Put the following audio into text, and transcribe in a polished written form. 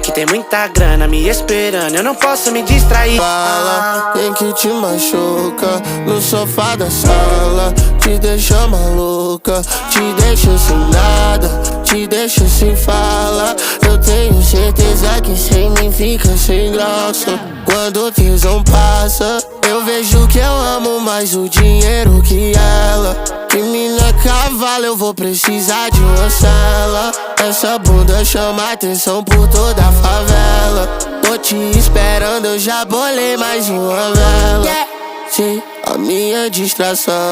que tem muita grana me esperando, eu não posso me distrair. Fala, quem que te machuca no sofá da sala, te deixa maluca, te deixa sem nada, te deixa sem fala. Eu tenho certeza que sem mim fica sem graça. Quando o tesão passa, eu vejo que eu amo mais o dinheiro que ela. Que mina cavalo, eu vou precisar de uma cela. Essa bunda chama atenção por toda a favela. Tô te esperando, eu já bolei mais uma vela. Sim, a minha distração.